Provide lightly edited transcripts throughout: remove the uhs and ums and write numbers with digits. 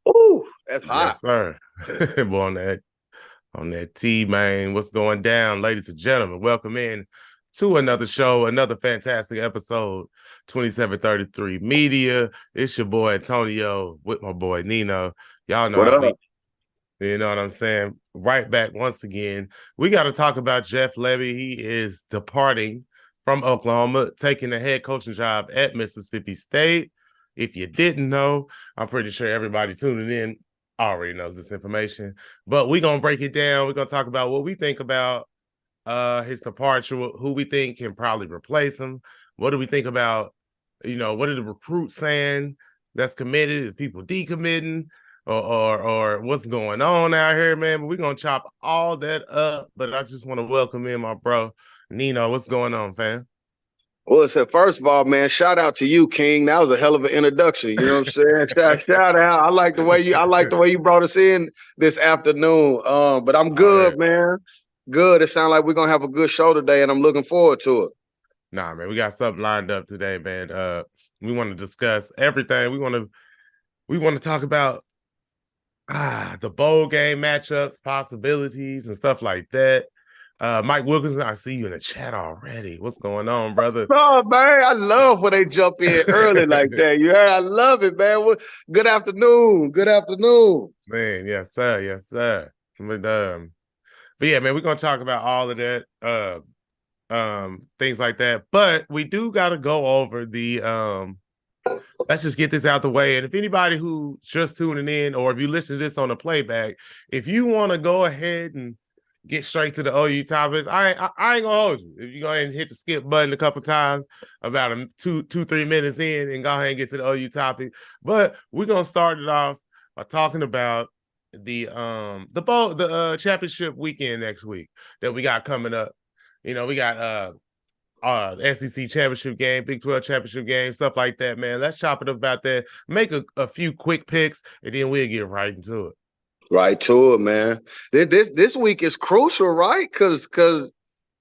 Ooh, that's hot. Yes, sir. Boy, on that T, man. What's going down, ladies and gentlemen? Welcome in to another show, another fantastic episode, 2733 Media. It's your boy Antonio with my boy Nino. Y'all know What how up? you know what I'm saying? Right back once again. We got to talk about Jeff Lebby. He is departing from Oklahoma, taking the head coaching job at Mississippi State. If you didn't know, I'm pretty sure everybody tuning in already knows this information. But we're gonna break it down. We're gonna talk about what we think about his departure, who we think can probably replace him. What do we think about, what are the recruits saying that's committed? Is people decommitting? Or what's going on out here, man? But we're gonna chop all that up. But I just want to welcome in my bro Nino. What's going on, fam? Well, so first of all, man, shout out to you, King. That was a hell of an introduction. You know what I'm saying? Shout out. I like the way you brought us in this afternoon. But I'm All good, right. man. Good. It sounds like we're gonna have a good show today, and I'm looking forward to it. Nah, man, we got something lined up today, man. We want to discuss everything. We want to talk about the bowl game matchups, possibilities, and stuff like that. Mike Wilkinson, I see you in the chat already. What's going on, brother? Oh, man, I love when they jump in early like that. You heard? I love it, man. Good afternoon. Good afternoon. Man, yes, sir, yes, sir. But yeah, man, we're gonna talk about all of that, things like that. But we do gotta go over the let's just get this out the way. And if anybody who's just tuning in, or if you listen to this on a playback, if you want to go ahead and get straight to the OU topics, I ain't gonna hold you. If you go ahead and hit the skip button a couple times, about 3 minutes in, and go ahead and get to the OU topic. But we're gonna start it off by talking about the bowl, the championship weekend next week that we got coming up. We got SEC championship game, Big 12 championship game, stuff like that, man. Let's chop it up about that. Make a few quick picks, and then we'll get right into it. Right to it, man. This week is crucial, right? Because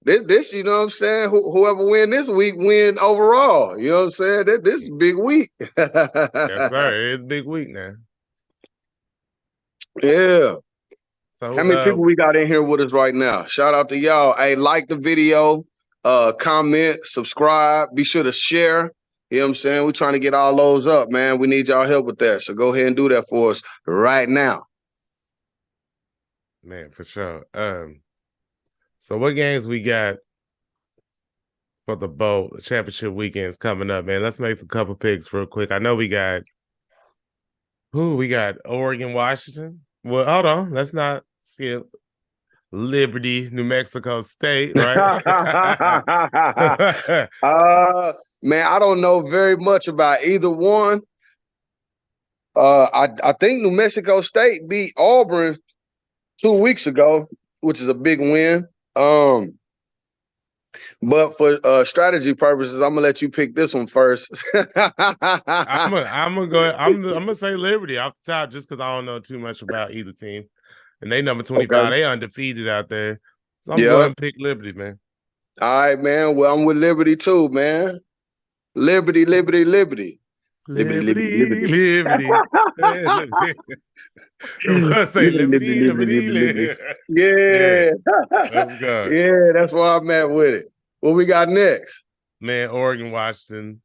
this, you know what I'm saying? Whoever win this week win overall. You know what I'm saying? This is a big week. Yes, sir. It's big week now. Yeah. So How many people we got in here with us right now? Shout out to y'all. Hey, like the video, comment, subscribe. Be sure to share. You know what I'm saying? We're trying to get all those up, man. We need y'all help with that. So go ahead and do that for us right now. man, for sure. So what games we got for the bowl championship weekends coming up, man? Let's make a couple picks real quick. I know we got Oregon, Washington. Well, hold on. Let's not skip Liberty, New Mexico State, right? Man, I don't know very much about either one. I think New Mexico State beat Auburn 2 weeks ago, which is a big win. But for strategy purposes, I'm gonna let you pick this one first. I'm gonna say Liberty off the top just because I don't know too much about either team. And they number 25, Okay. they undefeated out there. So I'm gonna go ahead Yep. and pick Liberty, man. All right, man. Well, I'm with Liberty too, man. Liberty, Liberty, Liberty. Liberty, Liberty, Liberty, Liberty. Liberty. I say Liberty, liberty, Liberty, liberty, Liberty, liberty, liberty. Liberty. Yeah, Yeah. let's go. Yeah, that's where I'm at with it. What we got next? Man, Oregon, Washington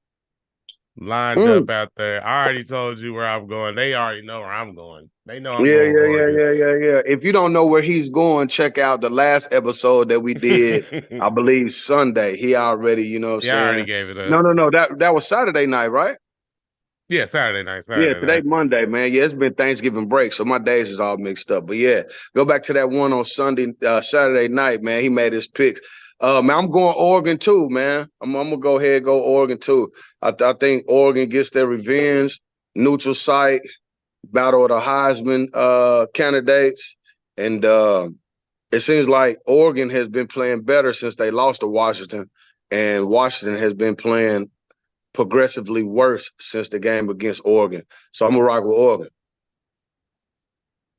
lined up Mm. out there. I already told you where I'm going. They already know where I'm going. They know I'm Yeah, going yeah, yeah, Oregon. yeah, yeah, yeah. If you don't know where he's going, check out the last episode that we did, I believe Sunday. He already, you know what I'm Yeah, I already saying? gave it up. No. That was Saturday night, right? Yeah, Saturday night, Yeah, Saturday today night. Monday, man. Yeah, it's been Thanksgiving break, so my days is all mixed up. But yeah, go back to that one on Sunday, Saturday night, man. He made his picks. Man, I'm going Oregon too, man. I'm gonna go ahead and go Oregon too. I think Oregon gets their revenge. Neutral site, battle of the Heisman candidates, and it seems like Oregon has been playing better since they lost to Washington, and Washington has been playing progressively worse since the game against Oregon. So I'm gonna rock with Oregon.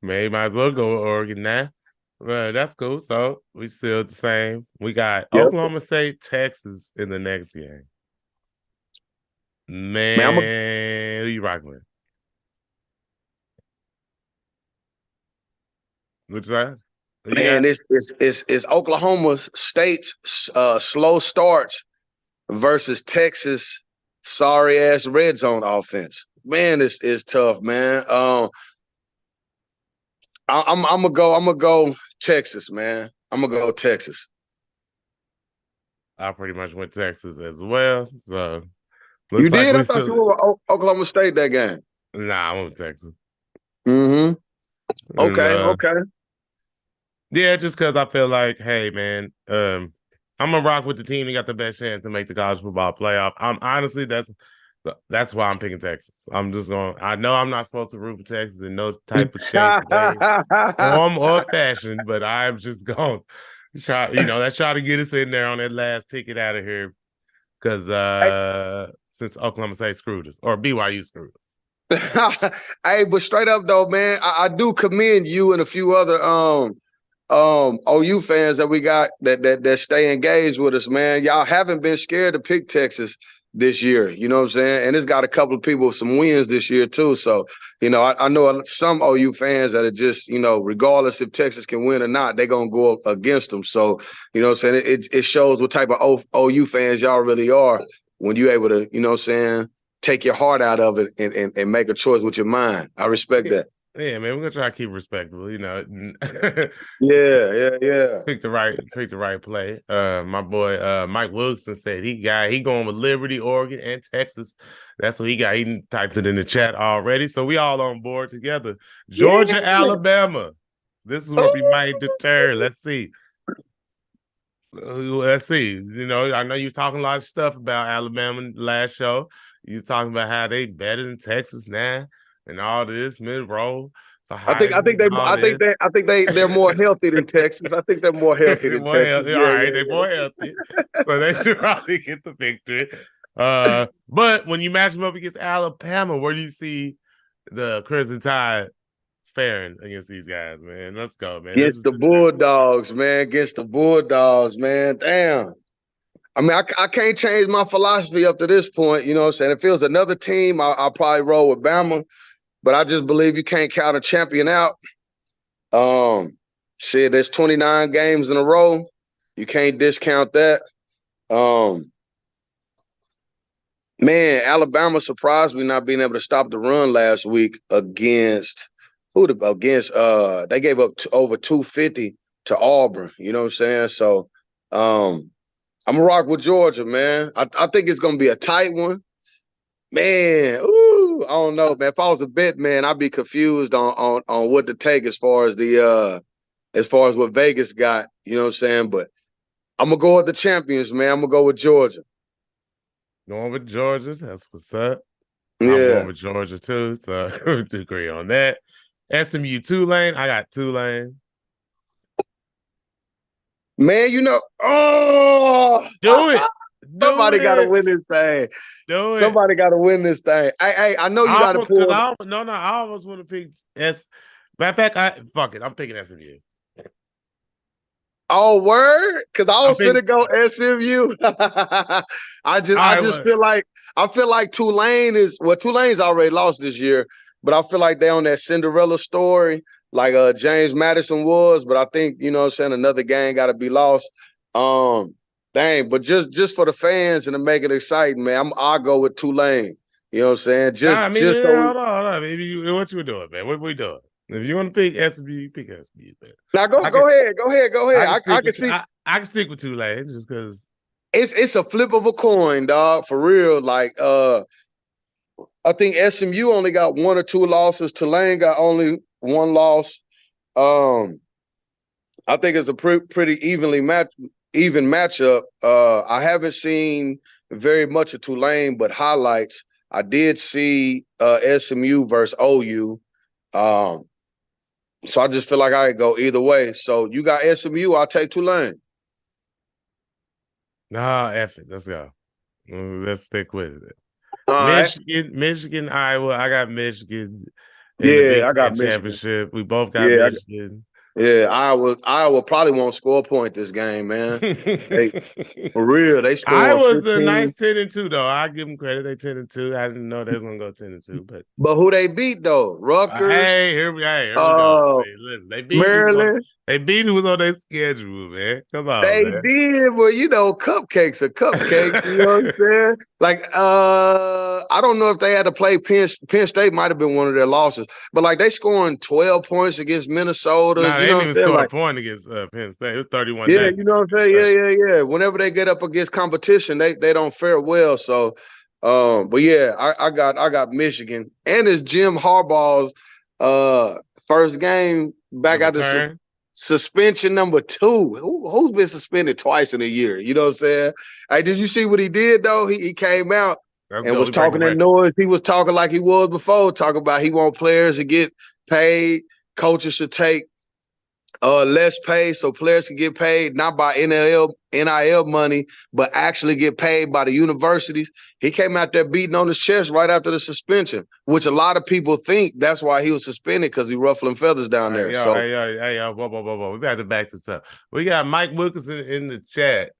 Man, you might as well go Oregon now. Well, that's cool. So we still the same. We got Yep. Oklahoma State, Texas in the next game. Man, Man, who you rocking with? Which side? You Man, got? it's Oklahoma State's slow starts versus Texas sorry ass red zone offense. Man, it's tough, man. I'm gonna go Texas, man. I'm gonna go Texas. I pretty much went Texas as well. So You looks like did? I we thought still you were Oklahoma State that game. nah, I went Texas. Mm-hmm. And Okay, okay. yeah, just because I feel like, hey man, I'm gonna rock with the team that got the best chance to make the college football playoff. I'm honestly that's why I'm picking Texas. I'm just going. I know I'm not supposed to root for Texas in no type of shape, way, form, or fashion, but I'm just going to try. Let's try to get us in there on that last ticket out of here because since Oklahoma State screwed us or BYU screwed us. Hey, but straight up though, man, I do commend you and a few other OU fans that we got that stay engaged with us, man. Y'all haven't been scared to pick Texas this year. You know what I'm saying? And it's got a couple of people with some wins this year too. So, I know some OU fans that are just, regardless if Texas can win or not, they're gonna go against them. So, you know what I'm saying? It shows what type of OU fans y'all really are when you're able to, you know what I'm saying, take your heart out of it and make a choice with your mind. I respect that. Yeah, man, we're gonna try to keep it respectable. Yeah. Pick the right play. My boy Mike Wilson said he going with Liberty, Oregon, and Texas. That's what he got. He typed it in the chat already. So we all on board together. Georgia, Yeah. Alabama. This is where we might deter. Let's see. Let's see. I know you was talking a lot of stuff about Alabama last show. You was talking about how they better than Texas now and all this mid-roll for Heisman and all this. I think they're more healthy than Texas. I think they're more healthy than More Texas. healthy. All Yeah, right, yeah, they're more healthy. So they should probably get the victory. But when you match them up against Alabama, where do you see the Crimson Tide faring against these guys, man? Let's go, man. This against is the Bulldogs, man. Against the Bulldogs, man. Damn. I mean, I can't change my philosophy up to this point. You know what I'm saying? If it was another team, I'll probably roll with Bama. But I just believe you can't count a champion out. Shit, there's 29 games in a row. You can't discount that. Man, Alabama surprised me not being able to stop the run last week against they gave up over 250 to Auburn. You know what I'm saying? So I'm gonna rock with Georgia, man. I think it's gonna be a tight one. Man, ooh, I don't know, man. If I was a bet man, I'd be confused on what to take as far as what Vegas got, you know what I'm saying? But I'm gonna go with the champions, man. I'm gonna go with Georgia. going with Georgia. That's what's up. I'm going Yeah. with Georgia too. So we agree on that. SMU Tulane. I got Tulane. Man, Do it. Do somebody gotta win it. this thing. Do it. Somebody gotta win this thing. Hey, I know you gotta pull. I almost want to pick S. Matter of fact, fuck it. I'm picking SMU. Oh, word? Because I was finna go SMU. I feel like Tulane's already lost this year, but I feel like they on that Cinderella story, like James Madison was. But I think, you know what I'm saying, another game gotta be lost. Dang, but just for the fans and to make it exciting, man, I'll go with Tulane. You know what I'm saying? Hold on. Maybe what you doing, man? What we doing? If you want to pick SMU, pick SMU, man. Now go ahead. I can stick with Tulane just because it's a flip of a coin, dog, for real. Like I think SMU only got one or two losses. Tulane got only one loss. I think it's a pretty even matchup. I haven't seen very much of Tulane, but highlights. I did see SMU versus OU. So I just feel like I could go either way. So you got SMU, I'll take Tulane. nah, F it. Let's go. Let's stick with it. All right. Michigan, Iowa. I got Michigan in the Yeah, Big I got Ten Michigan. championship. We both got Yeah, Michigan. Yeah, Iowa probably won't score a point this game, man. They for real, they scoring Iowa's a 15. nice 10-2 though. I give them credit. They 10-2. I didn't know they was gonna go 10-2, but But who they beat though? Rutgers, here we go. uh, See, listen, Maryland. they beat who was on their schedule, man. Come on, They man. did, well, cupcakes are cupcakes. You know what I'm saying? Like, I don't know if they had to play Penn State might have been one of their losses, but like they scoring 12 points against Minnesota. Nah, they You know didn't what I'm even saying? score a Like, point against Penn State. It was 31 yeah, nothing. you know what I'm saying? Yeah. Whenever they get up against competition, they don't fare well. So, but yeah, I got Michigan, and it's Jim Harbaugh's first game The back out of return. suspension number 2. Who's been suspended twice in a year? You know what I'm saying? Hey, did you see what he did though? He came out Let's and go. was We breaking talking that records. noise. He was talking like he was before, talking about he want players to get paid. Coaches should take less pay so players can get paid not by NIL money, but actually get paid by the universities. He came out there beating on his chest right after the suspension, which a lot of people think that's why he was suspended, because he ruffling feathers down there. So Hey, yo, whoa. We got to back this up. We got Mike Wilkinson in the chat. It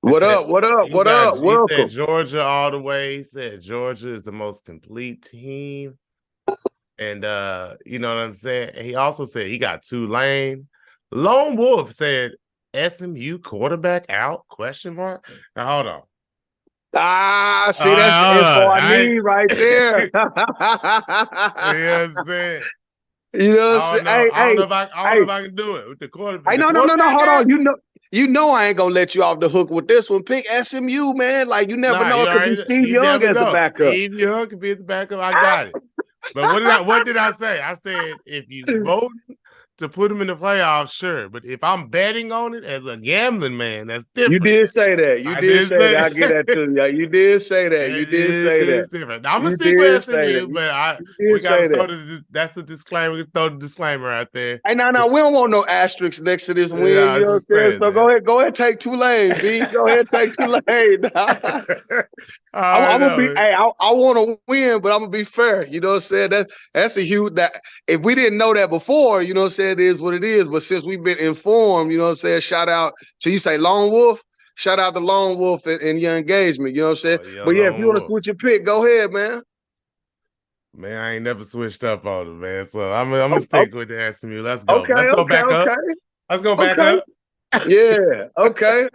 what said up? What up? What up? he said Welcome. Georgia all the way. He said Georgia is the most complete team. And you know what I'm saying? And he also said he got Tulane. Lone Wolf said SMU quarterback out? Question mark. Now hold on. See, that's the info I I need right there. you know what I'm saying? You know what I'm I saying? don't know. I don't know if Hey, I can do it with the quarterback. hey, The no, quarterback hold out? on. I ain't gonna let you off the hook with this one. Pick SMU, man. Like, you never Nah, know. you It could be already Steve you Young never as the know. backup. Steve Young could be at the backup. I got it. But what did I say? I said if you vote to put him in the playoffs, sure. But if I'm betting on it as a gambling man, that's You different. did say that. You I did did say that. say I get that to you. You did say that. that You did say that. is different. I'm gonna You stick with did say that. SMU, but You did we say gotta that. that's the disclaimer. We throw the disclaimer out there. Hey, no, we don't want no asterisks next to this win. Yeah, You I'm know just what I'm saying? saying, So man. go ahead, take Tulane, B. Go ahead, take Tulane. I I'm gonna be. know. Hey, I want to win, but I'm gonna be fair. You know what I'm saying? That's a huge. That if we didn't know that before, you know what I'm saying, it is what it is. But since we've been informed, you know what I'm saying. Shout out to you. Say Lone Wolf. Shout out to Lone Wolf and your engagement. You know what I'm saying. Yeah, But yeah, if you Lone want to Wolf. switch your pick, go ahead, man. Man, I ain't never switched up on it, man. So I'm gonna Oh, stick with the SMU. Let's go. okay, Let's go okay, back up. okay, Let's go back okay. up. Yeah. Okay.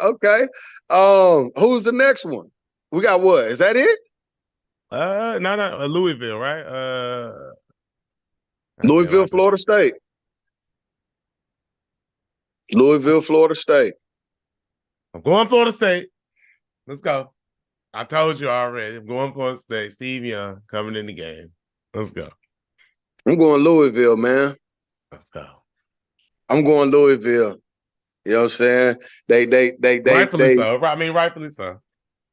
Who's the next one? We got what? Is that it? No, Louisville, right? Louisville, Florida State. Louisville, Florida State. I'm going Florida State. Let's go. I told you already. I'm going Florida State. Steve Young coming in the game. Let's go. I'm going Louisville, man. Let's go. I'm going Louisville. You know what I'm saying? Rightfully so. I mean, rightfully so.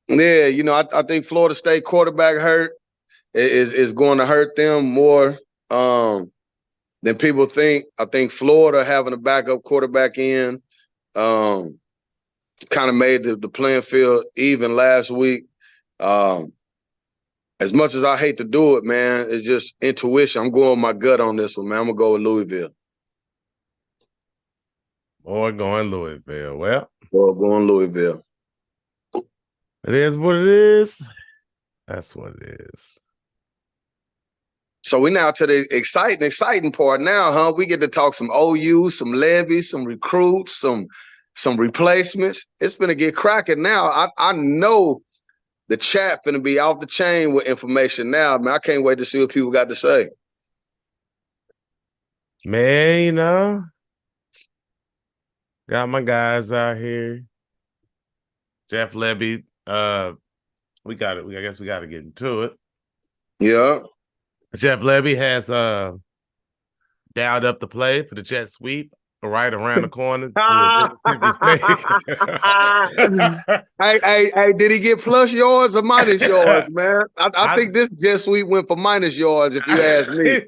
Yeah, I think Florida State quarterback hurt is going to hurt them more than people think. I think Florida having a backup quarterback in kind of made the playing field even last week. As much as I hate to do it, man, it's just intuition. I'm going with my gut on this one, man. I'm gonna go with Louisville. Boy, going Louisville. Well, Going Louisville. it is what it is. That's what it is. So we now to the exciting part now, huh? We get to talk some OU, some Lebby, some recruits, some replacements. It's gonna get cracking now. I know the chat finna be off the chain with information now, man. I can't wait to see what people got to say. Man, got my guys out here. Jeff Lebby. We got it. I guess we got to get into it. Yeah. Jeff Lebby has dialed up the play for the jet sweep right around the corner to Mississippi State. Hey, did he get plus yards or minus yards, man? I think this jet sweep went for minus yards, if you ask me.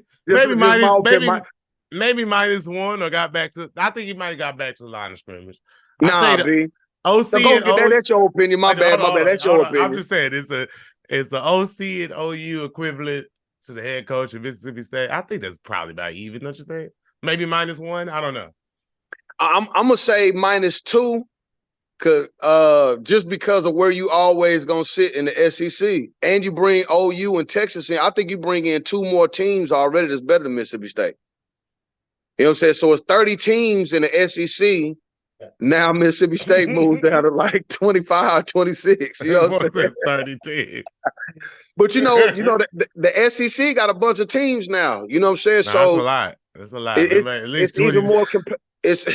Maybe minus one or got back to. I think he might have got back to the line of scrimmage. Nah, B. OC so go and get that. That's your opinion. My bad. That's your opinion. I'm just saying it's the OC and OU equivalent to the head coach of Mississippi State. I think that's probably about even, don't you think? Maybe minus one. I don't know. I'm gonna say -2. Cause just because of where you always gonna sit in the SEC, and you bring OU and Texas in, I think you bring in 2 more teams already that's better than Mississippi State. You know what I'm saying? So it's 30 teams in the SEC. Now Mississippi State moves down to like 25, 26. You know what I'm saying? 32. But the SEC got a bunch of teams now. You know what I'm saying? No, that's a So lot. That's a lot. At least it's even 22. more it's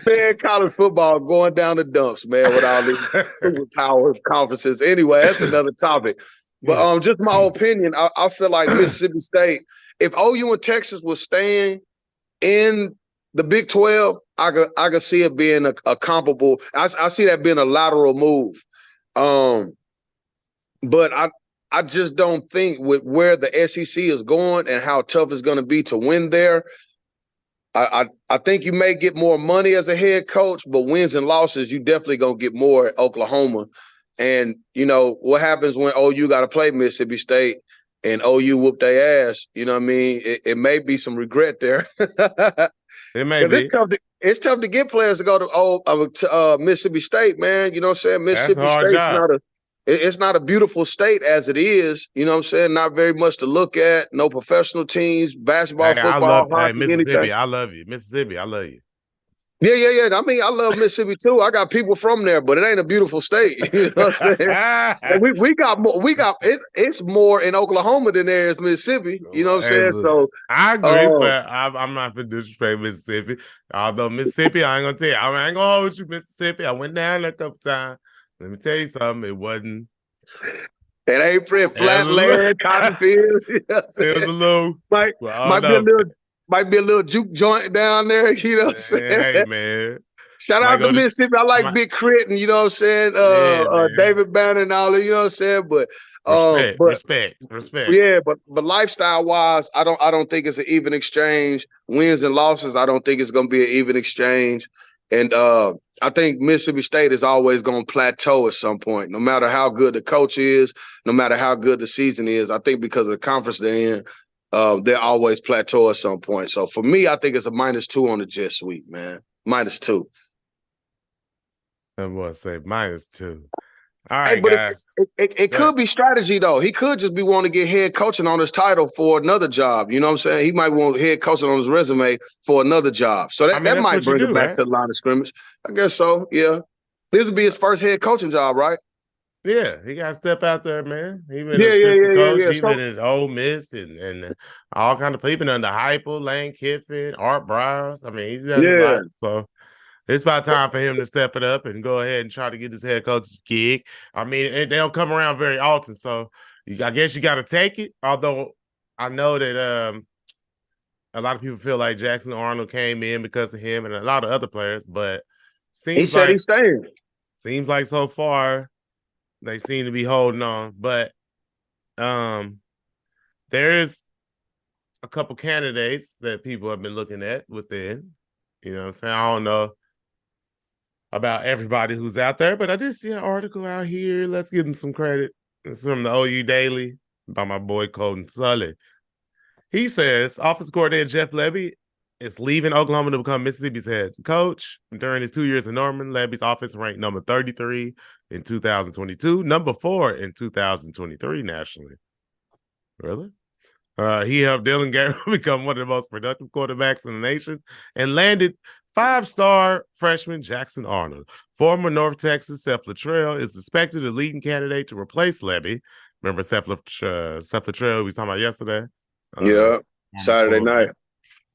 man, college football going down the dumps, man, with all these superpower conferences. Anyway, that's another topic. But just my opinion, I feel like Mississippi State, if OU and Texas was staying in the Big 12, I could see it being a comparable. I see that being a lateral move. But I just don't think with where the SEC is going and how tough it's going to be to win there. I think you may get more money as a head coach, but wins and losses, you definitely gonna get more at Oklahoma. And what happens when OU got to play Mississippi State and OU whoop their ass? You know what I mean? It may be some regret there. It may be. It's tough to get players to go to Mississippi State, man. You know what I'm saying? That's a Mississippi hard State's job. it's not a beautiful state as it is. You know what I'm saying? Not very much to look at. No professional teams, basketball, football, hockey, Mississippi. anything. I love you. Mississippi, I love you. Yeah. I mean, I love Mississippi too. I got people from there, but it ain't a beautiful state. You know what I'm saying? And we got more. It's more in Oklahoma than there is Mississippi. You know what I'm saying? So I agree, but I'm not for disrespect Mississippi. Although Mississippi, I ain't gonna tell you. I ain't gonna hold you, Mississippi. I went down there a couple times. Let me tell you something. It wasn't. It ain't pretty flat land, cotton fields. You know it was a little. Might be a little juke joint down there. You know what I'm saying? Hey man. Shout out to Mississippi. I like Big Crit and you know what I'm saying? David Banner and all that, you know what I'm saying? But respect. Yeah, but lifestyle wise, I don't think it's an even exchange. Wins and losses, I don't think it's gonna be an even exchange. And I think Mississippi State is always gonna plateau at some point, no matter how good the coach is, no matter how good the season is. I think because of the conference they're in, they'll always plateau at some point. So for me, I think it's a -2 on the jet sweep, man. -2. I'm gonna say -2. All right, hey, but guys. It could be strategy though. He could just be wanting to get head coaching on his title for another job. You know what I'm saying? He might want head coaching on his resume for another job. So that might bring him back to the line of scrimmage. I guess so. Yeah, this would be his first head coaching job, right? Yeah, he got to step out there, man. He been an assistant coach. He been in Ole Miss and all kind of people. He been under Heupel, Lane Kiffin, Art Briles. I mean, he's done a lot. So it's about time for him to step it up and go ahead and try to get his head coach's gig. I mean, they don't come around very often, so I guess you got to take it. Although I know that a lot of people feel like Jackson Arnold came in because of him and a lot of other players, but he's staying. Seems like so far they seem to be holding on, but there is a couple candidates that people have been looking at within. You know what I'm saying? I don't know about everybody who's out there, but I did see an article out here. Let's give him some credit. It's from the OU Daily by my boy Colton Sully. He says offensive coordinator Jeff Lebby is leaving Oklahoma to become Mississippi's head coach. During his 2 years in Norman, Lebby's offense ranked number 33 in 2022, number 4 in 2023 nationally. Really? He helped Dylan Gabriel become one of the most productive quarterbacks in the nation and landed 5-star freshman Jackson Arnold. Former North Texas Seth Littrell is suspected the leading candidate to replace Lebby. Remember Seth Littrell we was talking about yesterday? Saturday night.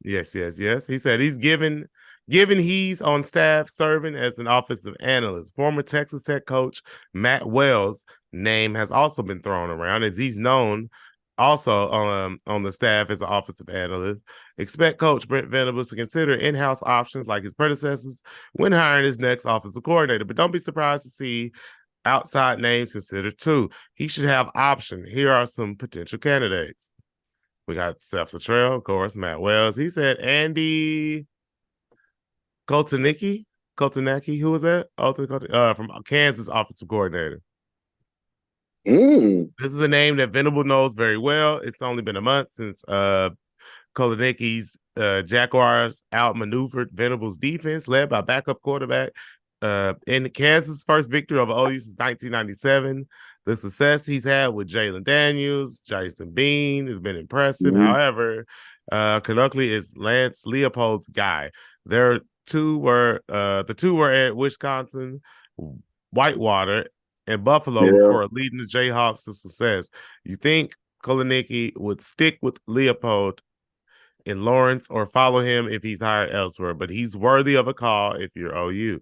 Yes. He said he's given he's on staff serving as an offensive analyst. Former Texas Tech coach Matt Wells' name has also been thrown around as he's known also on the staff as an offensive analyst. Expect Coach Brent Venables to consider in-house options like his predecessors when hiring his next offensive coordinator. But don't be surprised to see outside names considered too. He should have options. Here are some potential candidates. We got Seth Littrell, of course, Matt Wells. He said Andy Kotelnicki, who was that? From Kansas offensive coordinator. This is a name that Venable knows very well. It's only been a month since Kotelnicki's Jaguars outmaneuvered Venables' defense, led by backup quarterback. In Kansas' first victory over OU since 1997, the success he's had with Jalen Daniels, Jason Bean has been impressive. Mm-hmm. However, Canuckley is Lance Leopold's guy. The two were at Wisconsin, Whitewater, and Buffalo Yeah. before leading the Jayhawks to success. You think Kolanicki would stick with Leopold in Lawrence or follow him if he's hired elsewhere, but he's worthy of a call if you're OU.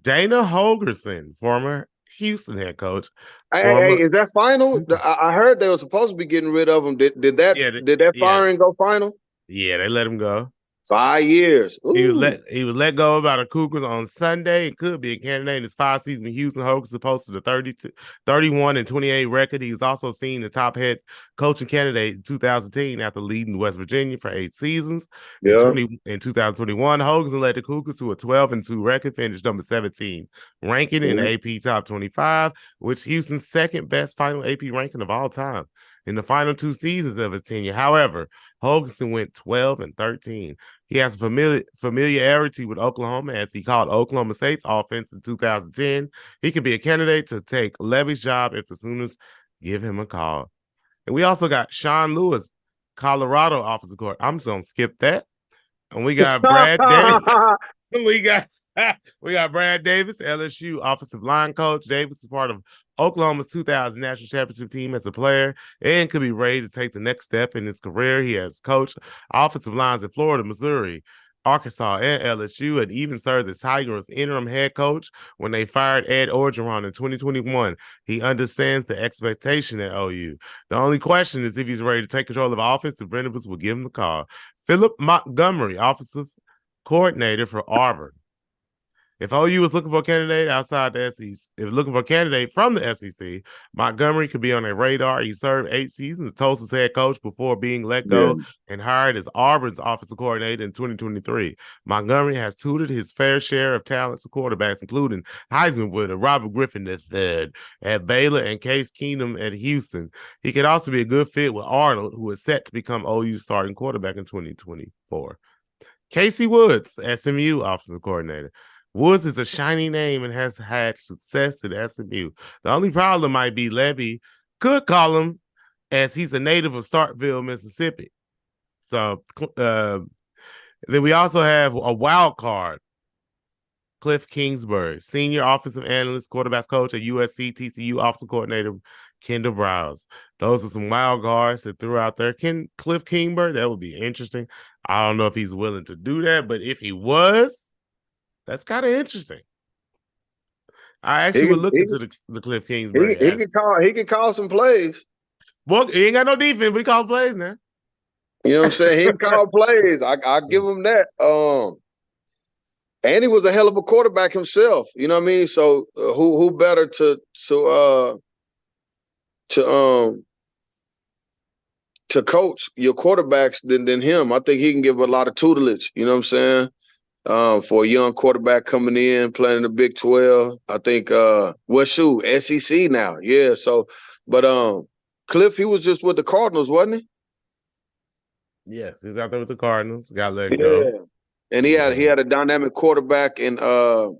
Dana Holgerson, former Houston head coach, Hey, former is that final? I heard they were supposed to be getting rid of him. Did that yeah, did that yeah, firing go final? yeah, they let him go. 5 years. Ooh. He was let go by the Cougars on Sunday. It could be a candidate in his 5 seasons with Houston. Hogan posted a 31-28 record. He was also seen the top head coaching candidate in 2010 after leading West Virginia for 8 seasons. Yeah. In 2021, Hogan led the Cougars to a 12-2 record, finished number 17 ranking in the Mm-hmm. AP Top 25, which Houston's second best final AP ranking of all time in the final 2 seasons of his tenure. However, Hogan went 12-13. He has familiarity with Oklahoma as he called Oklahoma State's offense in 2010. He could be a candidate to take Lebby's job if the Sooners give him a call. And we also got Sean Lewis, Colorado offensive coordinator. I'm just going to skip that. And we got Brad Davis. we got we got Brad Davis, LSU offensive line coach. Davis is part of Oklahoma's 2000 national championship team as a player and could be ready to take the next step in his career. He has coached offensive lines in Florida, Missouri, Arkansas, and LSU, and even served as Tigers interim head coach when they fired Ed Orgeron in 2021. He understands the expectation at OU. The only question is if he's ready to take control of offense, if Venables will give him the call. Philip Montgomery, offensive coordinator for Auburn. If OU was looking for a candidate outside the SEC, if looking for a candidate from the SEC, Montgomery could be on their radar. He served 8 seasons as Tulsa's head coach before being let Yeah. go and hired as Auburn's offensive coordinator in 2023. Montgomery has tutored his fair share of talented quarterbacks, including Heisman winner Robert Griffin III at Baylor and Case Keenum at Houston. He could also be a good fit with Arnold, who is set to become OU's starting quarterback in 2024. Casey Woods, SMU offensive coordinator. Woods is a shiny name and has had success at SMU. The only problem might be Lebby could call him as he's a native of Starkville, Mississippi. So then we also have a wild card, Cliff Kingsbury, senior offensive analyst, quarterbacks coach at USC, TCU offensive coordinator, Kendall Browse. Those are some wild cards that threw out there. Cliff Kingsbury, that would be interesting. I don't know if he's willing to do that, but if he was, that's kind of interesting. I actually would look into the Cliff Kingsbury. He can call some plays. Well, he ain't got no defense, but he calls plays now. You know what I'm saying? He can call plays. I give him that. And he was a hell of a quarterback himself. You know what I mean? So who better to coach your quarterbacks than him? I think he can give a lot of tutelage. You know what I'm saying? For a young quarterback coming in, playing in the Big 12. I think SEC now. Yeah. So, but Cliff, he was just with the Cardinals, wasn't he? Yes, he's out there with the Cardinals. Got let go. And he had a dynamic quarterback in the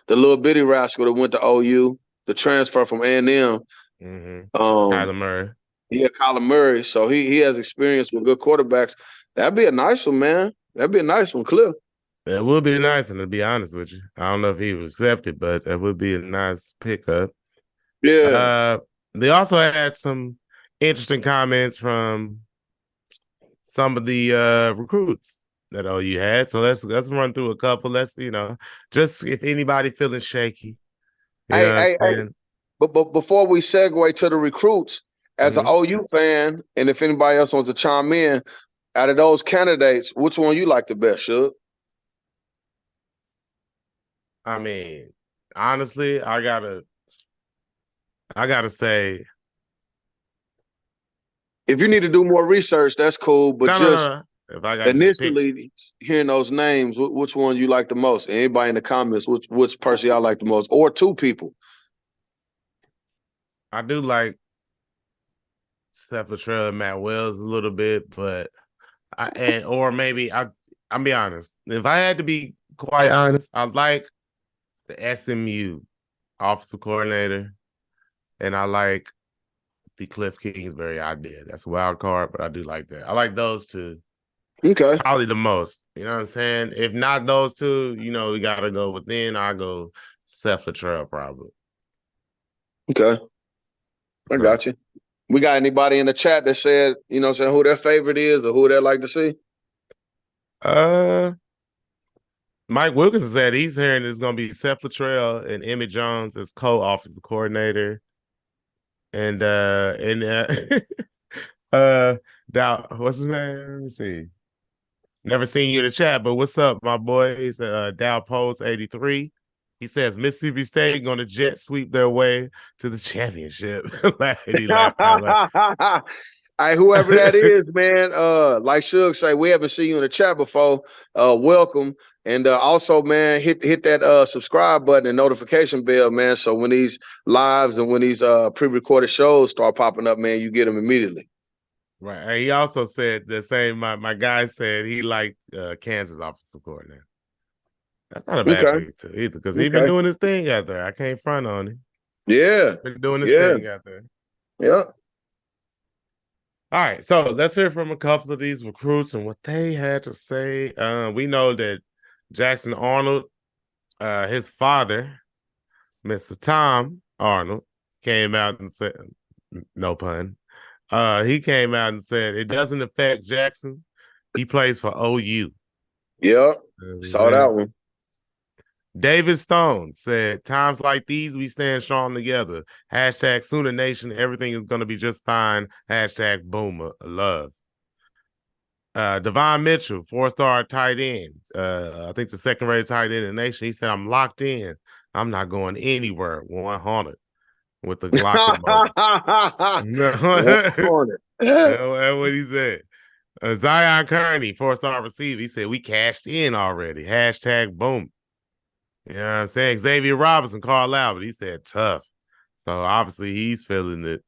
little bitty rascal that went to OU, the transfer from A&M. Mm-hmm. Kyler Murray. Yeah, Kyler Murray. So he has experience with good quarterbacks. That'd be a nice one, man. That'd be a nice one, Cliff. It would be nice, and to be honest with you, I don't know if he would accept it, but it would be a nice pickup. Yeah. They also had some interesting comments from some of the recruits that OU had. So let's run through a couple. Let's just if anybody feeling shaky, you know what I'm saying. But before we segue to the recruits, as an OU fan, and if anybody else wants to chime in, out of those candidates, which one you like the best, Shug? I mean, honestly, I gotta say, if you need to do more research, that's cool. But no. If I got initially hearing those names, which one you like the most? Anybody in the comments, which person y'all like the most, or two people? I do like Seth Luttrell and Matt Wells a little bit, but Or maybe I'll be honest. If I had to be quite honest, I like the SMU offensive coordinator, and I like the Cliff Kingsbury idea. That's a wild card, but I do like that. I like those two Okay. probably the most. You know what I'm saying? If not those two, we gotta go within. I go Seth Luttrell probably. Okay. I So, got you. We got anybody in the chat that said, saying who their favorite is or who they'd like to see? uh, Mike Wilkinson said he's hearing it's gonna be Seth Luttrell and Emmett Jones as co-offensive coordinator, and Dow, what's his name? Let me see. Never seen you in the chat, but what's up, my boy? He's Dow Post 83. He says Mississippi State going to jet sweep their way to the championship. He laughed out loud. Hey, whoever that is, man, like Suge say, we haven't seen you in the chat before. Welcome. And also, man, hit that subscribe button and notification bell, man. So when these lives and when these pre-recorded shows start popping up, man, you get them immediately. Right. And he also said the same. My guy said he liked Kansas offensive coordinator. That's not a bad Okay. pick too either, because he's been Okay. doing his thing out there. I can't front on him. Yeah. Been doing his Yeah. thing out there. Yeah. All right, so let's hear from a couple of these recruits and what they had to say. We know that Jackson Arnold, his father, Mr. Tom Arnold, came out and said, no pun, he came out and said it doesn't affect Jackson. He plays for OU. Yeah. Saw that one. David Stone said, times like these, we stand strong together. Hashtag Sooner Nation. Everything is going to be just fine. Hashtag Boomer Love. Devon Mitchell, 4-star tight end. I think the second-rated tight end in the nation. He said, I'm locked in. I'm not going anywhere. 100 with the Glock emoji. That's what he said. Zion Kearney, 4-star receiver. He said, we cashed in already. Hashtag boom. You know what I'm saying? Xavier Robinson called out, but he said tough. So obviously he's feeling it.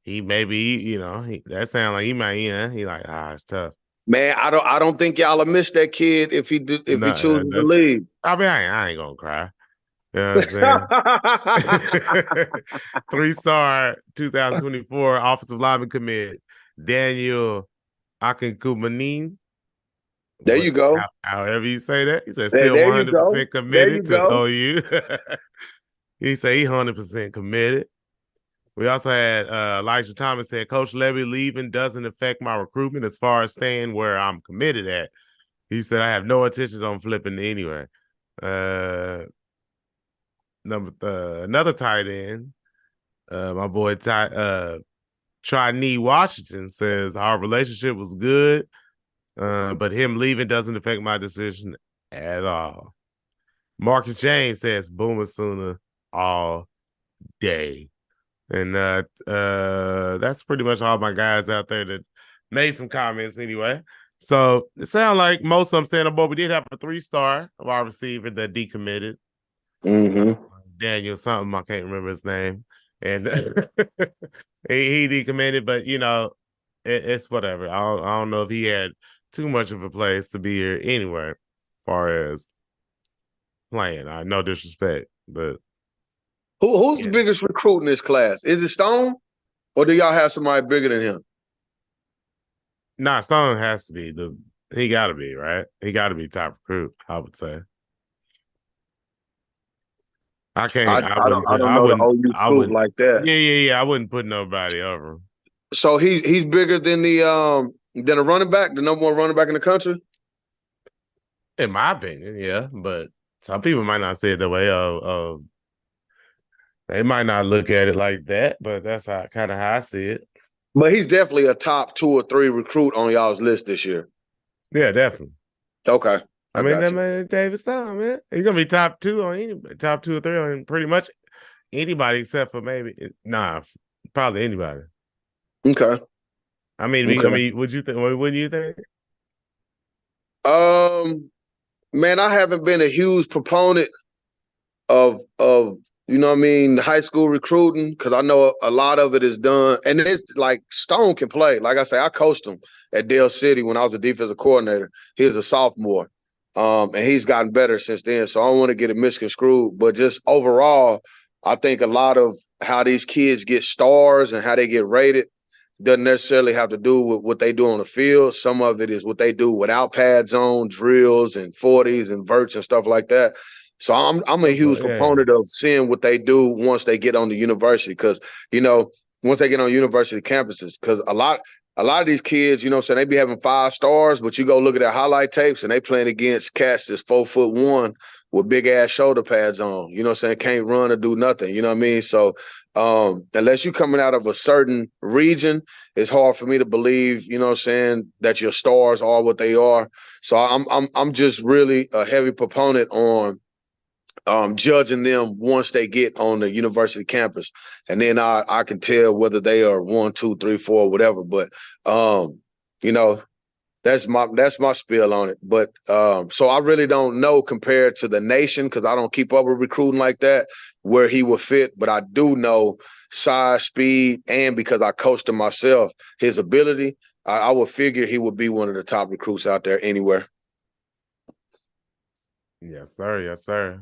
He maybe, that sound like he might, he like, it's tough. Man, I don't think y'all will miss that kid if he chooses to leave. I mean, I ain't gonna cry. You know what I'm saying? 3-star 2024 offensive lineman commit Daniel Akinkumanin. There you go. However you say that. He said there still 100% you committed to go. OU. He said he 100% committed. We also had Elijah Thomas said, Coach Lebby leaving doesn't affect my recruitment as far as staying where I'm committed at. He said, I have no intentions on flipping anywhere. Another tight end, my boy Trinee Washington says, our relationship was good, but him leaving doesn't affect my decision at all. Marcus James says, Boomer Sooner all day. And that's pretty much all my guys out there that made some comments anyway. So it sounds like most of them saying, but we did have a 3-star wide receiver that decommitted. Mm-hmm. Daniel something, I can't remember his name. And he decommitted, but it's whatever. I don't know if he had too much of a place to be here anywhere, as far as playing. No disrespect, but who's the biggest recruit in this class? Is it Stone, or do y'all have somebody bigger than him? Nah, Stone has to be he got to be, right. He got to be top recruit, I would say. I can't. I wouldn't like that. Yeah. I wouldn't put nobody over. So he's bigger than a running back, the number one running back in the country. In my opinion, yeah, but some people might not say it that way. They might not look at it like that, but that's kind of how I see it. But he's definitely a top 2 or 3 recruit on y'all's list this year. Yeah, definitely. Okay. I mean, that man, David Stone, man, he's gonna be top 2 on anybody, top 2 or 3 on pretty much anybody except for probably anybody. Okay. I mean, would you think? What do you think? Man, I haven't been a huge proponent of You know what I mean? High school recruiting, because I know a lot of it is done. And it's like Stone can play. Like I say, I coached him at Dale City when I was a defensive coordinator. He was a sophomore. And he's gotten better since then. So I don't want to get it misconstrued. But just overall, I think a lot of how these kids get stars and how they get rated doesn't necessarily have to do with what they do on the field. Some of it is what they do without pads on, drills and 40s and verts and stuff like that. So I'm a huge Yeah. proponent of seeing what they do once they get on the university, because once they get on university campuses, because a lot of these kids, so they be having 5 stars, but you go look at their highlight tapes and they playing against cats that's 4'1" with big ass shoulder pads on. Can't run or do nothing. You know what I mean? So unless you're coming out of a certain region, it's hard for me to believe, that your stars are what they are. So I'm just really a heavy proponent on judging them once they get on the university campus, and then I can tell whether they are 1, 2, 3, 4, whatever. But you know, that's my spiel on it. But so I really don't know compared to the nation, because I don't keep up with recruiting like that, where he would fit. But I do know size, speed, and because I coached him myself, his ability. I would figure he would be one of the top recruits out there anywhere. Yes, sir. Yes, sir.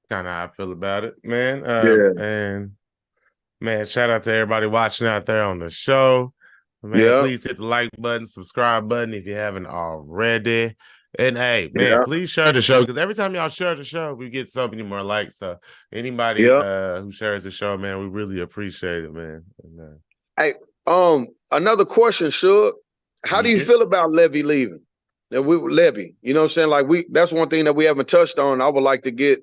Kind of how I feel about it, man. Yeah. And man, shout out to everybody watching out there on the show. Man, Yeah. please hit the like button, subscribe button if you haven't already. And hey, man, Yeah. please share the show, because every time y'all share the show, we get so many more likes. So anybody Yeah. who shares the show, man, we really appreciate it, man. And, Hey, another question, Shug. How do you yeah. feel about Lebby leaving? Lebby, you know what I'm saying? Like that's one thing that we haven't touched on. I would like to get,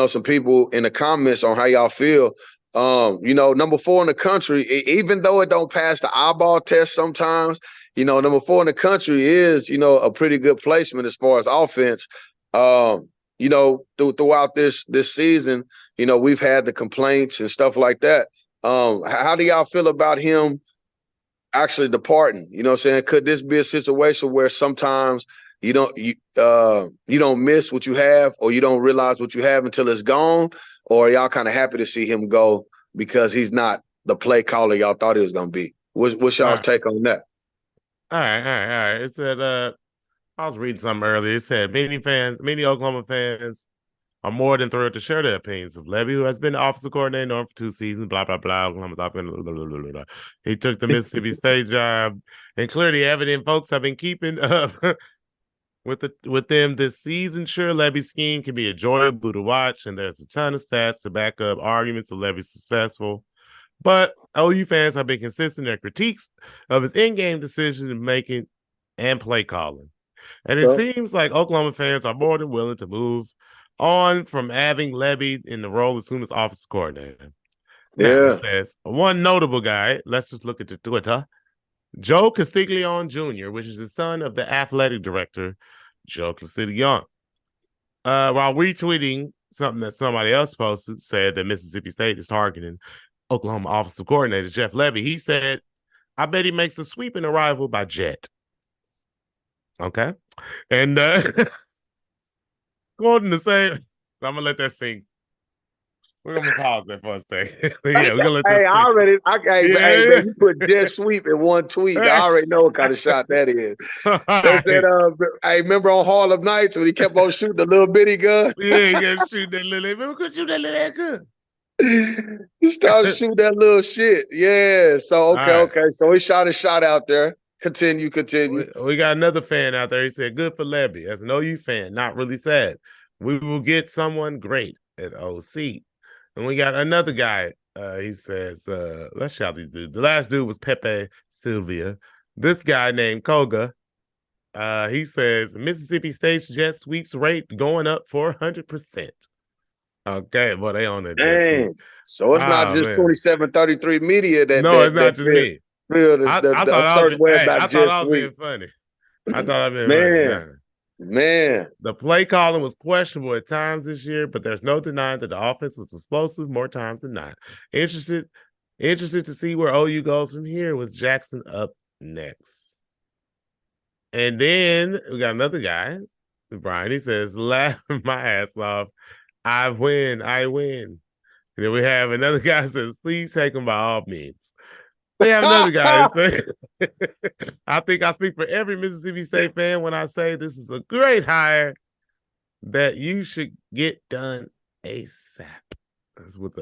some people in the comments on how y'all feel. Number 4 in the country, even though it don't pass the eyeball test sometimes, number 4 in the country is, a pretty good placement as far as offense. Throughout this season, we've had the complaints and stuff like that. How do y'all feel about him actually departing? You know what I'm saying? Could this be a situation where sometimes you don't miss what you have, or you don't realize what you have until it's gone? Or are y'all kind of happy to see him go because he's not the play caller y'all thought he was gonna be? What's All y'all's right. take on that? All right. All right. All right. It said, I was reading something earlier. It said many Oklahoma fans are more than thrilled to share their opinions of Lebby, who has been the offensive coordinator for 2 seasons, blah, blah, blah. Oklahoma's offense, blah, blah, blah, blah. He took the Mississippi State job, and clearly evident folks have been keeping up with them this season. Sure, Lebby's scheme can be enjoyable to watch, and there's a ton of stats to back up arguments of Lebby's successful. But OU fans have been consistent in their critiques of his in-game decision making and play calling. And it seems like Oklahoma fans are more than willing to move on from having Lebby in the role as soon as offensive coordinator. Now, it Yeah. says one notable guy, let's just look at the Twitter, Joe Castiglione Jr., which is the son of the athletic director, Joe Castiglione. While retweeting something that somebody else posted, said that Mississippi State is targeting Oklahoma offensive coordinator Jeff Lebby. He said, I bet he makes a sweeping arrival by jet. Okay. And quoting the same, I'm gonna let that sink. We're gonna pause that for a second. Yeah, we're gonna let that Hey, sink. hey, Yeah, man, you put jet sweep in one tweet. I yeah. already know what kind of shot that is. All They said, right. I remember on Harlem Nights when he kept on shooting the little bitty gun. Yeah, you gotta shoot that little. Remember, could shoot that little gun. He started shooting that little shit. Yeah. So All okay, right. okay. So he shot a shot out there. Continue, continue. We got another fan out there. He said, "Good for Lebby." As an OU fan, not really sad. We will get someone great at OC. And we got another guy. He says, let's shout these dudes. The last dude was Pepe Sylvia. This guy named Koga. He says Mississippi State's jet sweeps rate going up 400%. Okay, well, they on the jet sweep. Dang. So it's not Oh just man. 2733 media that No, it's that not that just me. feel I a thought certain way about I thought jet I was sweep. being funny. I thought I was being funny. Man, Nah. man. The play calling was questionable at times this year, but there's no denying that the offense was explosive more times than not. Interested, interested to see where OU goes from here with Jackson up next. And then we got another guy, Brian. He says, "Laugh my ass off. I win. I win." And then we have another guy who says, please take him by all means. We have another guy who says, I think I speak for every Mississippi State fan when I say this is a great hire that you should get done ASAP. That's what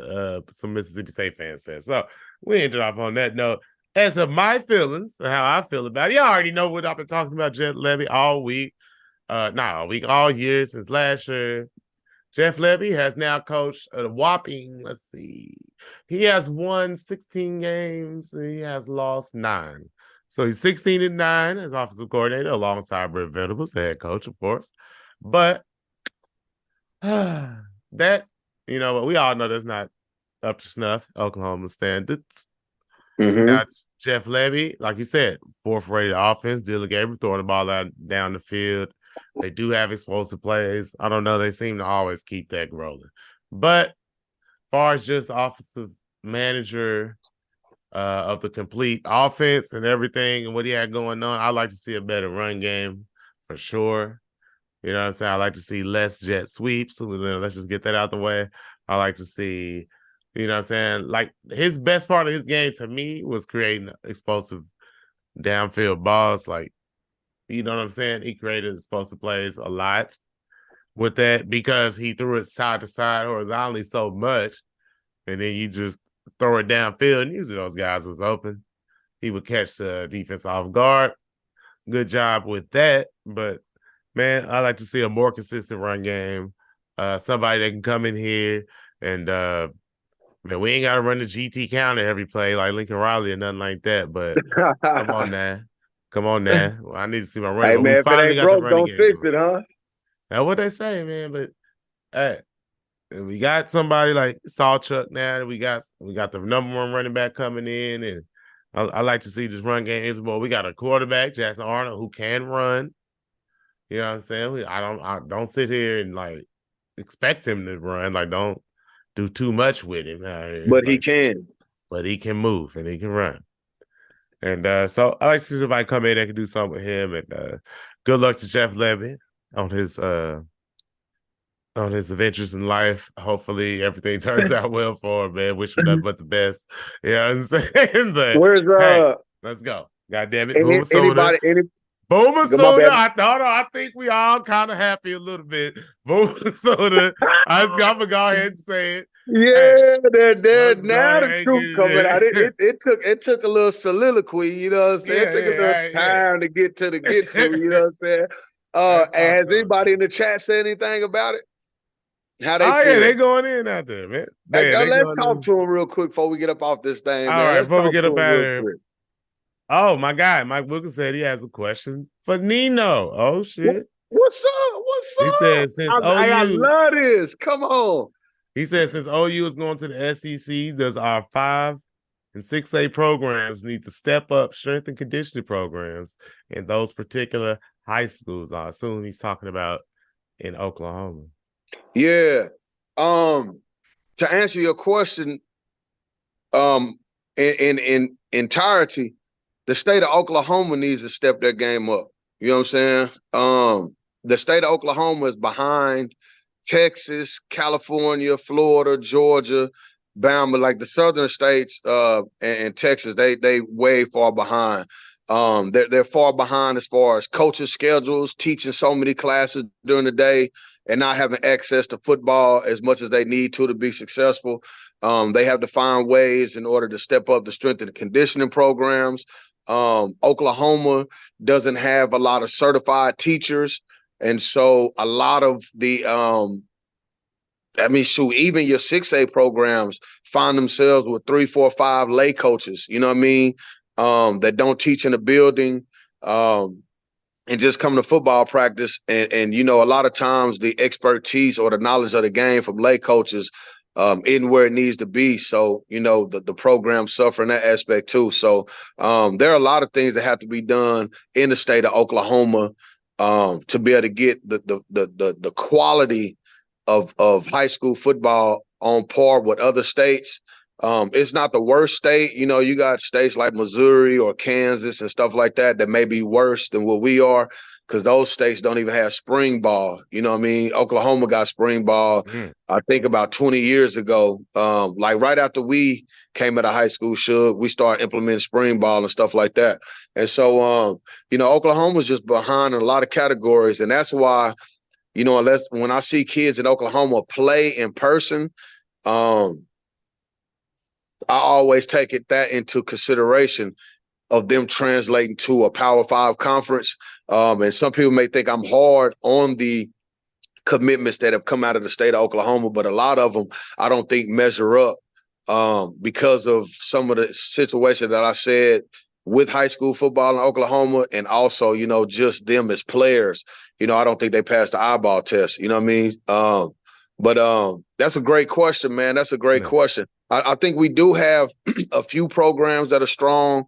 some Mississippi State fans said. So we ended off on that note. As of my feelings, how I feel about it, y'all already know what I've been talking about Jeff Lebby all week. Not all week, all year since last year. Jeff Lebby has now coached a whopping, let's see, he has won 16 games and he has lost 9. So he's 16-9 as offensive coordinator alongside Brent Venables, the head coach, of course. But that, we all know that's not up to snuff, Oklahoma standards. Mm-hmm. Now, Jeff Lebby, like you said, 4th-rated offense, Dylan Gabriel throwing the ball out down the field. They do have explosive plays. I don't know. They seem to always keep that rolling. But as far as just offensive manager of the complete offense and everything and what he had going on, I'd like to see a better run game for sure. You know what I'm saying? I like to see less jet sweeps. So let's just get that out the way. I like to see, you know what I'm saying? Like his best part of his game to me was creating explosive downfield balls. Like, you know what I'm saying? He created explosive plays a lot with that because he threw it side to side horizontally so much. And then you just throw it downfield and usually those guys was open. He would catch the defense off guard. Good job with that. But, man, I like to see a more consistent run game. Somebody that can come in here and, man, we ain't got to run the GT counter every play like Lincoln Riley or nothing like that. But come on now. Come on now. Well, I need to see my running. Hey, But man, we if it finally ain't got the broke, running don't game. fix it, huh? That's what they say, man. But hey, we got somebody like Sawchuck now. We got the number 1 running back coming in, and I like to see this run game. We got a quarterback, Jackson Arnold, who can run. You know what I'm saying? I don't sit here and like expect him to run. Like, don't do too much with him. But he like, can. But he can move and he can run. And so I like to see somebody come in that can do something with him. And good luck to Jeff Lebby on his adventures in life. Hopefully everything turns out well for him, man. Wish him nothing but the best. You know what I'm saying? But Where's hey, let's go. God damn it. Boomer anybody Boomer my Soda. bad. I think we all kind of happy a little bit. Boomer Soda. I'm gonna go ahead and say it. Yeah, Hey, there let's go now the ahead and get truth coming out. it. It took a little soliloquy, you know what I'm saying? It took a little time to get to, you know what I'm saying? And has anybody in the chat said anything about it? How they feel? Yeah, they going in out there, man. Let's talk to him real quick before we get up off this thing, all man. right, Let's before we talk get to up him out of real here. quick. Oh, my guy, Mike Wilkins said he has a question for Nino. Oh, shit. What's up? What's up? He said since I love this. Come on. He said since OU is going to the SEC, does our 5 and 6A programs need to step up strength and conditioning programs in those particular high schools? I assume he's talking about in Oklahoma. Yeah. To answer your question, in entirety, the state of Oklahoma needs to step their game up. You know what I'm saying? The state of Oklahoma is behind Texas, California, Florida, Georgia, Bama, like the southern states, and Texas, they way far behind. They're far behind as far as coaches' schedules, teaching so many classes during the day, and not having access to football as much as they need to be successful. They have to find ways in order to step up the strength and conditioning programs. Oklahoma doesn't have a lot of certified teachers. And so a lot of the even your 6A programs find themselves with 3, 4, 5 lay coaches, you know what I mean? That don't teach in the building. And just come to football practice. And a lot of times the expertise or the knowledge of the game from lay coaches isn't where it needs to be. So, the program suffer in that aspect too. So there are a lot of things that have to be done in the state of Oklahoma to be able to get the quality of high school football on par with other states. It's not the worst state. You got states like Missouri or Kansas and stuff like that may be worse than what we are because those states don't even have spring ball. You know what I mean? Oklahoma got spring ball. Mm. I think about 20 years ago, like right after we came out of high school, we started implementing spring ball and stuff like that. And so, Oklahoma's just behind in a lot of categories, and that's why, unless when I see kids in Oklahoma play in person, um, I always take that into consideration of them translating to a Power Five conference. And some people may think I'm hard on the commitments that have come out of the state of Oklahoma, but a lot of them I don't think measure up because of some of the situations that I said with high school football in Oklahoma, and also, just them as players. I don't think they passed the eyeball test. You know what I mean? But that's a great question, man. That's a great question. I think we do have a few programs that are strong.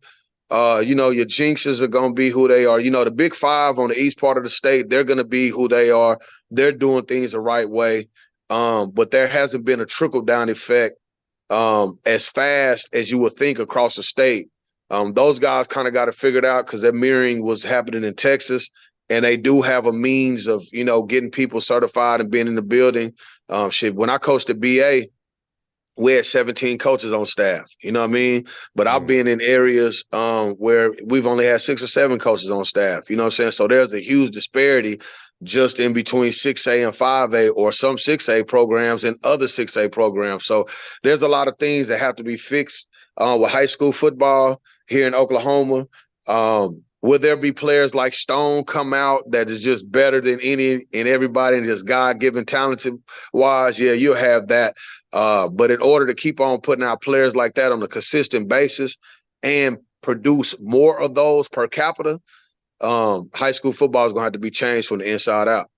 Your Jinxes are going to be who they are. The Big Five on the east part of the state, they're going to be who they are. They're doing things the right way. But there hasn't been a trickle-down effect as fast as you would think across the state. Those guys kind of got it figured out because their mirroring was happening in Texas, and they do have a means of, getting people certified and being in the building. When I coached at BA, we had 17 coaches on staff, you know what I mean? But I've been in areas where we've only had 6 or 7 coaches on staff, you know what I'm saying? So there's a huge disparity just in between 6A and 5A, or some 6A programs and other 6A programs. So there's a lot of things that have to be fixed with high school football here in Oklahoma. Will there be players like Stone come out that is just better than any and everybody and just God-given talented wise? Yeah, you'll have that. But in order to keep on putting out players like that on a consistent basis and produce more of those per capita, high school football is going to have to be changed from the inside out.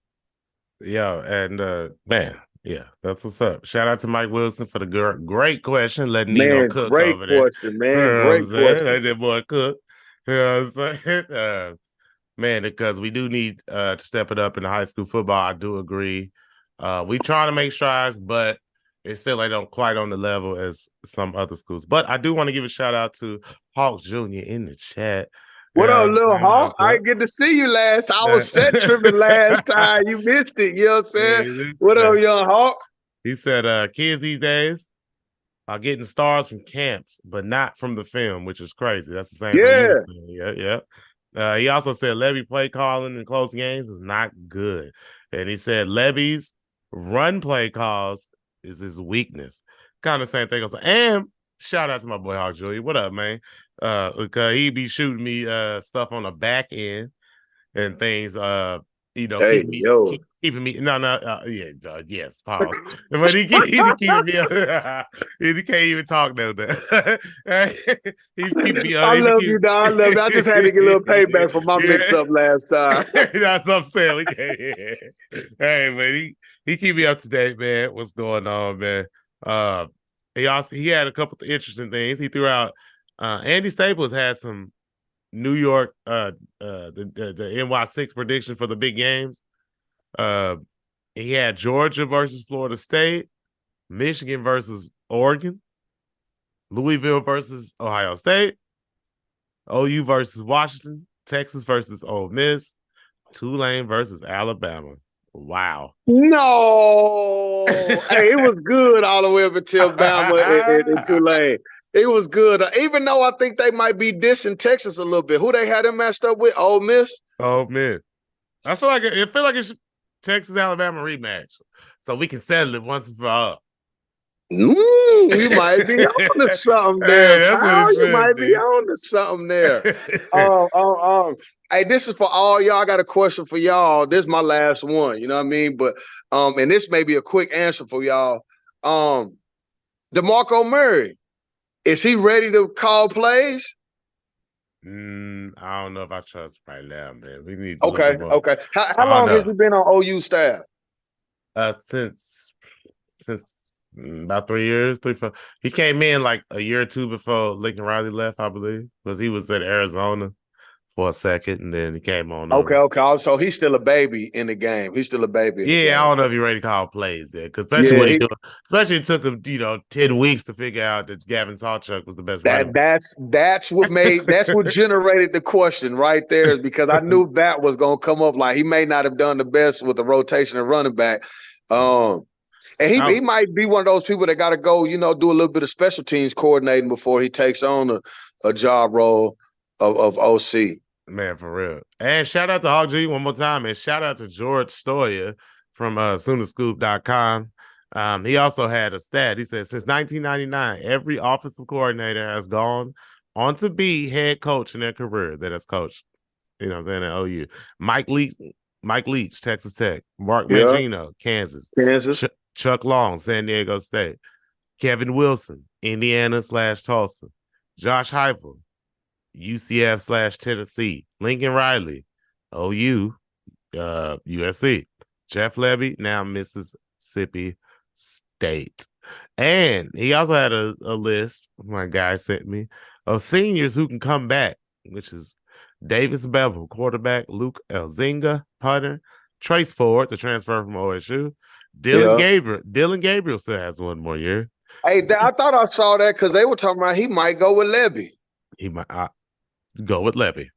Yeah, and man, yeah, that's what's up. Shout out to Mike Wilson for the great question. Let Nino Man, cook great over there. question, You man. know what I'm Great saying? question. Let that boy cook. You know what I'm saying? Man, because we do need to step it up in the high school football. I do agree. We trying to make strides, but it's still they don't quite on the level as some other schools. But I do want to give a shout out to Hawk Jr. in the chat. What up, Yeah, little Hawk? I didn't get to see you last time. I was set tripping last time. You missed it. You know what I'm saying? What up, young Hawk? He said, kids these days are getting stars from camps, but not from the film, which is crazy. That's the same thing you were saying. Yeah. He also said Lebby play calling in close games is not good. And he said Lebby's run play calls is his weakness. Kind of same thing. And shout out to my boy Hawk Jr. What up, man? Because he be shooting me stuff on the back end and things, Hey, keeping me. Yes, pause. But he keep me. He can't even talk no that. He keep me. I love you, dog. I love you. I just had to get a little payback for my mix-up last time. That's what I'm saying. We can't. Hey, man, he keep me up to date, man. What's going on, man? He had a couple of interesting things. He threw out. Andy Staples had some New York, the NY6 prediction for the big games. He had Georgia versus Florida State, Michigan versus Oregon, Louisville versus Ohio State, OU versus Washington, Texas versus Ole Miss, Tulane versus Alabama. Wow. No. Hey, it was good all the way up until Bama and Tulane. It was good. Even though I think they might be dissing Texas a little bit. Who they had them matched up with? Ole Miss? Ole Miss. I feel like it's Texas Alabama rematch. So we can settle it once and for all. You might be on to something there, that's pal. what it You might be. be on to something there. Hey, this is for all y'all. I got a question for y'all. This is my last one. You know what I mean? But and this may be a quick answer for y'all. DeMarco Murray, is he ready to call plays? I don't know if I trust right now, man. We need to look more. Okay. How long has he been on OU staff? Since about 3 years, 4. He came in like a year or two before Lincoln Riley left, I believe, because he was at Arizona for a second, and then he came on Okay, over. okay. So he's still a baby in the game. He's still a baby in the Yeah, I game. don't know if you're ready to call plays there, because especially Yeah, what he do, especially it took him 10 weeks to figure out that Gavin Sawchuk was the best running that's what back. generated the question right there, is because I knew that was gonna come up. Like, he may not have done the best with the rotation of running back. And he might be one of those people that got to go, do a little bit of special teams coordinating before he takes on a job role of OC. Man, for real. And shout out to Hog G one more time. And shout out to George Stoya from Soonerscoop.com. He also had a stat. He said since 1999, every offensive coordinator has gone on to be head coach in their career that has coached. You know what I'm saying? At OU. Mike Leach, Texas Tech. Mark Yeah, Mangino, Kansas. Kansas. Chuck Long, San Diego State. Kevin Wilson, Indiana/Tulsa. Josh Heupel, UCF/Tennessee. Lincoln Riley, OU, USC. Jeff Lebby, now Mississippi State. And he also had a list, my guy sent me, of seniors who can come back, which is Davis Bevel, quarterback, Luke Elzinga, punter, Trace Ford, the transfer from OSU, Yeah. Dylan Gabriel still has one more year. Hey, I thought I saw that because they were talking about he might go with Lebby. He might go with Lebby.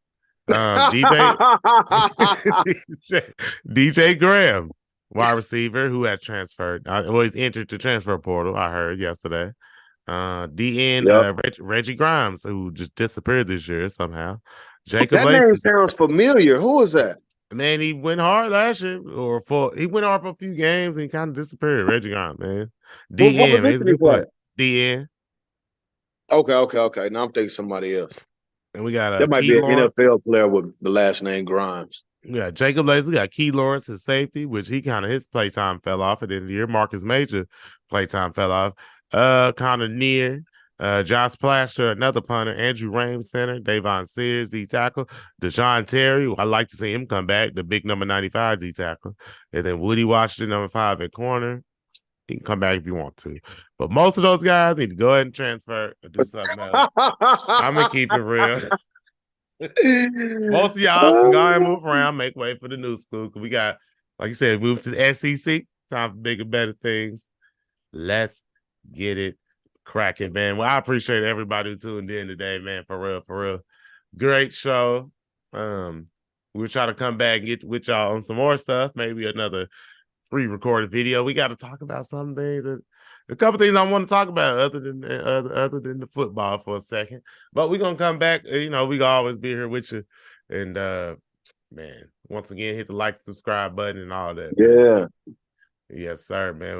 DJ DJ Graham, wide receiver who has transferred. He's entered the transfer portal. I heard yesterday. DN Yep. Reggie Grimes, who just disappeared this year somehow. Jacob That name Lacey. sounds familiar. Who is that? Man, he went hard last year, he went hard for a few games and he kind of disappeared. Reggie Grimes, man. What DN, man, he's a position he good play? player. DN. Okay. Now I'm thinking somebody else. And we got That might Key be an Lawrence. NFL player with the last name Grimes. We got Jacob Lacey. We got Key Lawrence at safety, which he kind of his playtime fell off at the end of the year. Marcus Major playtime fell off. Connor Neer, Josh Plasher, another punter. Andrew Rames, center. Davon Sears, D tackle. Deshaun Terry, I like to see him come back. The big number 95 D tackle. And then Woody Washington, number 5 at corner. He can come back if you want to. But most of those guys need to go ahead and transfer or do something else. I'm going to keep it real. Most of y'all can go and move around, make way for the new school. Because we got, like you said, move to the SEC. Time for bigger, better things. Let's get it cracking, man. Well, I appreciate everybody who tuned in today, man. For real, for real. Great show. We'll try to come back and get with y'all on some more stuff. Maybe another pre-recorded video. We got to talk about some things. A couple things I want to talk about other than the football for a second. But we're gonna come back. We gonna always be here with you. And man, once again, hit the like, subscribe button, and all that. Yeah. Man. Yes, sir, man.